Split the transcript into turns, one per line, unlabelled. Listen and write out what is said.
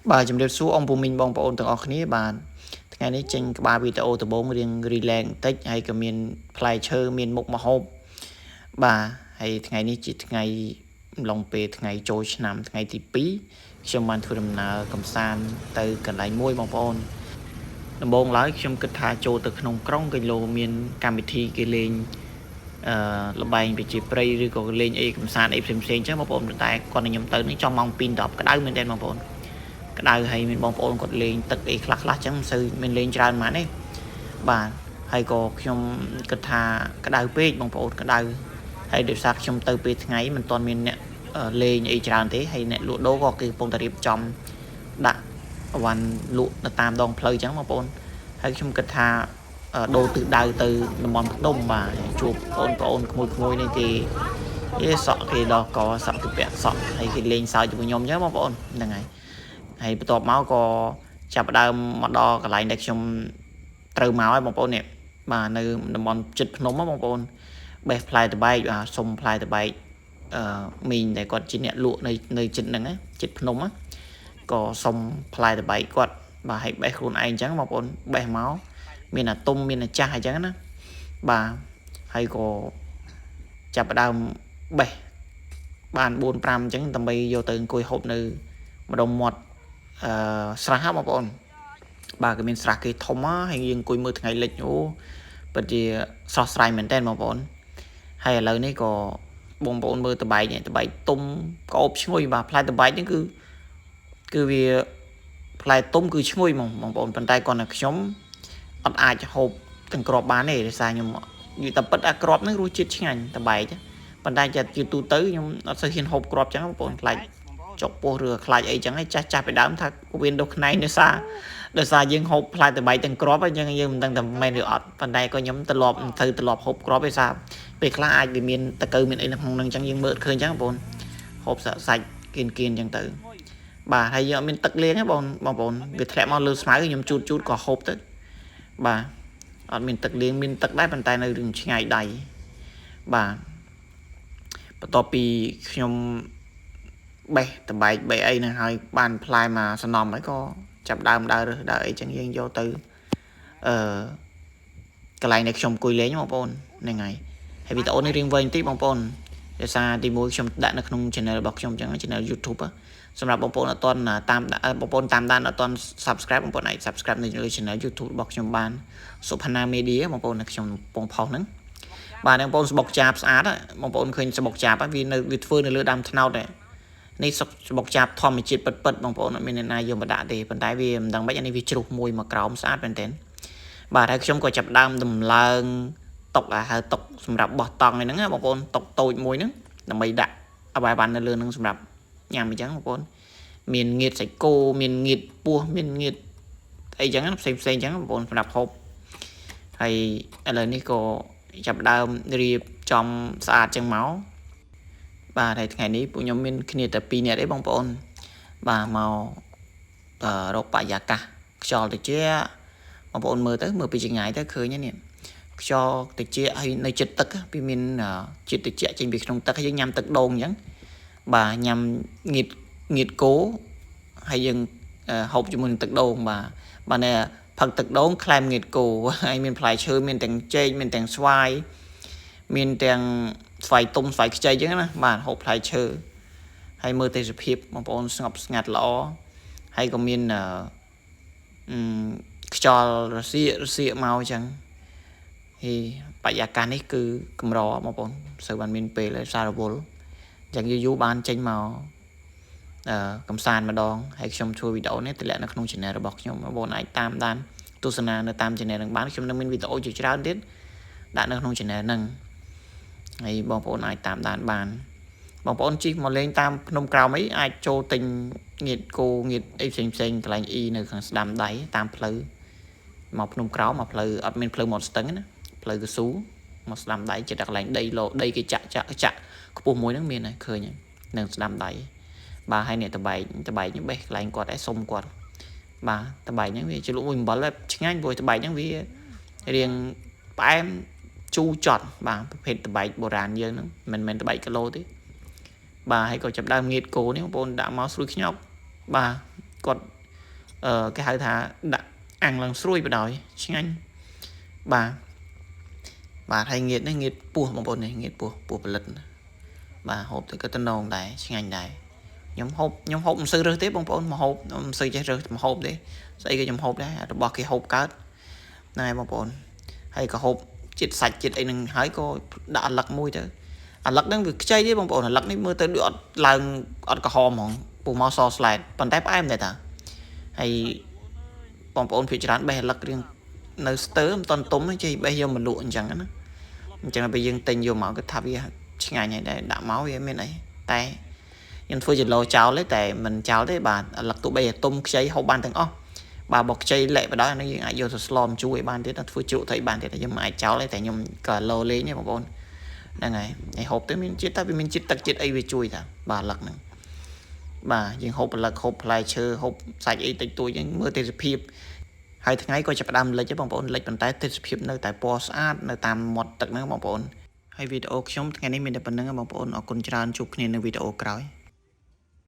Bà chấm đẹp số ông bố mình bong bóng từng ở khní bà ngàyนี้ trên ba video từ bốn riêng riêng tích hay cái miền play chơi miền mục mà hộp bà hay ngàyนี้ chỉ ngày lòng về ngày trôi năm ngày tí pí trong ban thu đầm nà cầm san từ cần lại môi bong bóng đầm bông lái trong cái thà trôi từ nông krong cái lô miền cam thi cái lên là bài bị chỉ play rồi còn lên ấy cầm san ấy xem chứ bong bóng tại còn nhầm tới nó trong mong pin đọc cái đau mình đen bong bóng cái đau hay mình bong bóng còn lên tất ấy khắc khắc chẳng sư mình lên tràn mà đấy bà hay có trong cái thà cái đau pê bong bóng cái đau hay được sạc trong từ pê ngày mình toàn mình nè lên ấy tràn thế hay nè lụa đố có cái bông tariệp trong đãวันលក់ទៅតាមដងផ្លូវអញ្ចឹងបងប្អូនហើយខ្ញុំគិតថាដូរទិសដៅទៅតំបន់ភ្នំបាទជួបបងប្អូនក្មួយៗនេះគេសក់គេដល់កសក់ទៅពាក់សក់ហើយគេលេងសើចជាមួយខ្ញុំអញ្ចឹងបងប្អូនហ្នឹងហើយបន្ទាប់មកក៏ចាប់ដើមមកដល់កន្លែងដែលខ្ញុំត្រូវមកហើយបងប្អូននេះបាទនៅតំបន់ចិត្តភ្នំបងប្អូនបេះផ្លែតបែកបាទសុំផ្លែតបែកមីងតែគាត់ជាអ្នកលក់នៅចិត្តហ្នឹងចិត្តភ្នំណាក៏សុំផ្លែតបែកគាត់បាទឲ្យបេះខ្លួនឯងអញ្ចឹងបងប្អូនបេះមកមានអាទុំមានអាចាស់អញ្ចឹងណាបាទហើយក៏ចាប់ដើមបេះបាន 4-5 អញ្ចឹងដើម្បីយកទៅអង្គុយហូបនៅម្ដុំមាត់ស្រះបងប្អូនបាទក៏មានស្រះគេធំហើយយើងអង្គុយមើលថ្ងៃលិចអូពិតជាស្រស់ស្រាយមែនតើបងប្អូនហើយឥឡូវនេះក៏បងប្អូនមើលតបែកនេះតបែកទុំក្អូបឈ្ងុយបាទផ្លែតបែកនេះគឺវាផ្លែទុំគឺឈ្ងុយបងប្អូនប៉ុន្តែគាត់ថាខ្ញុំអត់អាចហូបទាំងក្របបានទេដោយសារខ្ញុំនិយាយតែពិតអាក្របហ្នឹងរសជាតិឆ្ងាញ់តបែកប៉ុន្តែជាទូទៅខ្ញុំអត់សូវហ៊ានហូបក្របចឹងបងប្អូនខ្លាចចុកពោះឬខ្លាចអីចឹងឯងចាស់ពីដើមថាវាដូចខ្នែងដោយសារយើងហូបផ្លែតបែកទាំងក្របហើយយើងមិនដឹងថាមែនឬអត់ប៉ុន្តែក៏ខ្ញុំទ្រលាប់ហូបក្របដោយសារពេលខ្លះអាចវាមានតកៅមានអីនៅក្នុងហ្នឹងចឹងយើងមើលឃើញចឹងបងប្អូនហូបសាច់គៀនចឹងទៅបាទហើយយើងអត់មានទឹកលាងទេបងប្អូនវាធ្លាក់មកលើស្មៅខ្ញុំជូតក៏ហូបទៅបាទអត់មានទឹកលាងមានទឹកដែរប៉ុន្តែនៅរឿងឆ្ងាយដៃបាទបន្ទាប់ពីខ្ញុំបេះតបែកបេះអីហ្នឹងហើយបានផ្លែមកសំណំហើយក៏ចាប់ដើមដើរអីចឹងយើងយកទៅកន្លែងដែលខ្ញុំអង្គុយលេងបងប្អូនហ្នឹងហើយវីដេអូនេះរៀងវែងតិចបងប្អូនដោយសារទីមួយខ្ញុំដាក់នៅក្នុង channel របស់ខ្ញុំចឹង channel YouTube សម្រាប់បងប្អូនអត់ទាន់តាមបងប្អូនតាមដានអត់ទាន់ subscribe បងប្អូនអាច subscribe នៅលើ channel YouTube របស់ខ្ញុំបាន Suphana Media បងប្អូនខ្ញុំកំពុងផុសហ្នឹងបាទបងប្អូនស្បុកចាបស្អាតបងប្អូនឃើញស្បុកចាបវាធ្វើនៅលើដើមត្នោតនេះស្បុកចាបធម្មជាតិពិតបងប្អូនអត់មានអ្នកណាយកមកដាក់ទេប៉ុន្តែវាមិនដឹងមិនអានេះវាជ្រុះមួយមកក្រោមស្អាតមែនទែនបាទហើយខ្ញុំក៏ចាប់ដើមដំឡើងតុកហៅតុកសម្រាប់បោះតង់ហ្នឹងបងប្អូនតុកតូចមួយហ្នឹងដើម្បីដាក់អ្វីបាននៅលើហ្នឹងសម្រាប់ញ៉ាំអញ្ចឹងបងប្អូនមានងៀតសាច់គោមានងៀតពោះមានងៀតអីចឹងផ្សេងអញ្ចឹងបងប្អូនសម្រាប់ហូបហើយឥឡូវនេះក៏ចាប់ដើមរៀបចំស្អាតចឹងមកបាទហើយថ្ងៃនេះពួកខ្ញុំមានគ្នាតែ2នាក់ទេបងប្អូនបាទមករកបរិយាកាសខ្យល់ត្រជាក់បងប្អូនមើលពីចម្ងាយទៅឃើញនេះខ្យល់ត្រជាក់ហើយនៅចិត្តទឹកវាមានជាតិត្រជាក់ចេញពីក្នុងទឹកហើយយើងញ៉ាំទឹកដូងអញ្ចឹងបាទញ៉ាំងៀតគោហើយយើងហូបជាមួយនឹងទឹកដូងបាទនេះផឹកទឹកដូងក្លែមងៀតគោហើយមានផ្លែឈើមានទាំងចេកមានទាំងស្វាយមានទាំងស្វាយទុំស្វាយខ្ចីអញ្ចឹងណាបាទហូបផ្លែឈើហើយមើលទេសភាពបងប្អូនស្ងប់ស្ងាត់ល្អហើយក៏មានខ្យល់រសៀកមកអញ្ចឹងហើយបរិយាកាសនេះគឺកម្របងប្អូនសូវបានមានពេលឲ្យសារវល់អញ្ចឹងយូរបានចេញមកកំសាន្តម្ដងហើយខ្ញុំធ្វើវីដេអូនេះតម្លាក់នៅក្នុង channel របស់ខ្ញុំបងប្អូនអាចតាមដានទស្សនានៅតាម channel នឹងបានខ្ញុំនឹងមានវីដេអូជាច្រើនទៀតដាក់នៅក្នុង channel ហ្នឹងហើយបងប្អូនអាចតាមដានបានបងប្អូនជិះមកលេងតាមភ្នំក្រោមអីអាចចូលទិញងៀតគោងៀតអីផ្សេងកន្លែងអ៊ីនៅខាងស្ដាំដៃតាមផ្លូវមកភ្នំក្រោមមកផ្លូវអត់មានផ្លូវមាត់ស្ទឹងណាផ្លូវកស៊ូមកស្ដាំដៃចិត្តតែកន្លែងដីគេចាក់ខ្ពស់មួយហ្នឹងមានហើយឃើញនៅស្ដាំដៃបាទហើយអ្នកតបែកនេះបេះកន្លែងគាត់ឲ្យសុំគាត់បាទតបែកហ្នឹងវាជាលក់មួយអំបិលឆ្ងាញ់ព្រោះតបែកហ្នឹងវារៀងផ្អែមជូរចត់បាទប្រភេទតបែកបុរាណយើងហ្នឹងមិនមែនតបែកគីឡូទេបាទហើយក៏ចាប់ដើមងៀតគោនេះបងប្អូនដាក់មកស្រួយខ្ញប់បាទ គាត់គេហៅថាដាក់អាំងឡើងស្រួយបណ្ដោយឆ្ងាញ់បាទហើយងៀតនេះងៀតពោះបងប្អូននេះងៀតពោះផលិតបាទហូបទៅក៏តំណងដែរឆ្ងាញ់ដែរខ្ញុំហូបមិនសូវរើសទេបងប្អូនមកហូបមិនសូវចេះរើសមហូបទេស្អីក៏ខ្ញុំហូបដែររបស់គេហូបកើតហ្នឹងហើយបងប្អូនហើយក៏ហូបជាតិសាច់ជាតិអីនឹងហើយក៏ដាក់អាឡឹកមួយទៅអាឡឹកហ្នឹងវាខ្ចីទេបងប្អូនអាឡឹកនេះមើលទៅដូចអត់ឡើងអត់ក្រហមហ្មងពុះមកសស្លែតប៉ុន្តែផ្អែមដែរតាហើយបងប្អូនភាគច្រើនបេះអាឡឹករៀងនៅស្ទើមិនតន់ទុំទេចេះបេះយកមកលក់អញ្ចឹងណាអញ្ចឹងពេលយើងទិញយកមកគឺថាវាឆ្ងាញ់ហើយដែរដាក់មកវាមានអីតែខ្ញុំធ្វើជាលោចោលទេតែមិនចោលទេបាទអាឡឹកទូបីទុំខ្ចីហូបបានទាំងអស់បាទបើខ្ចីលែកបដ ாய் អានេះយើងអាចយកទៅស្លមជួយបានទៀតធ្វើជ្រក់ត្រីបានទៀតខ្ញុំមិនអាចចោលទេតែខ្ញុំក៏លោលេងទេបងប្អូនហ្នឹងហើយហូបទៅមានជាតិតែវាមានជាតិទឹកជាតិអីវាជួយតាបាទអាឡឹកហ្នឹងបាទយើងហូបអាឡឹកហូបផ្លែឈើហូបសាច់អីតិចតួចហ្នឹងមើលទេសភាពហើយថ្ងៃក៏ចាប់ផ្ដើមលិចទេបងប្អូនលិចប៉ុន្តែទេសភាពនៅតែពណ៌ស្អាតនៅតាមមាត់ទឹកហ្នឹងបងប្អូនហើយវីដេអូខ្ញុំថ្ងៃនេះមានតែប៉ុណ្្នឹងបងប្អូនអរគុណច្រើនជួបគ្នានៅវីដេអូក្រោយ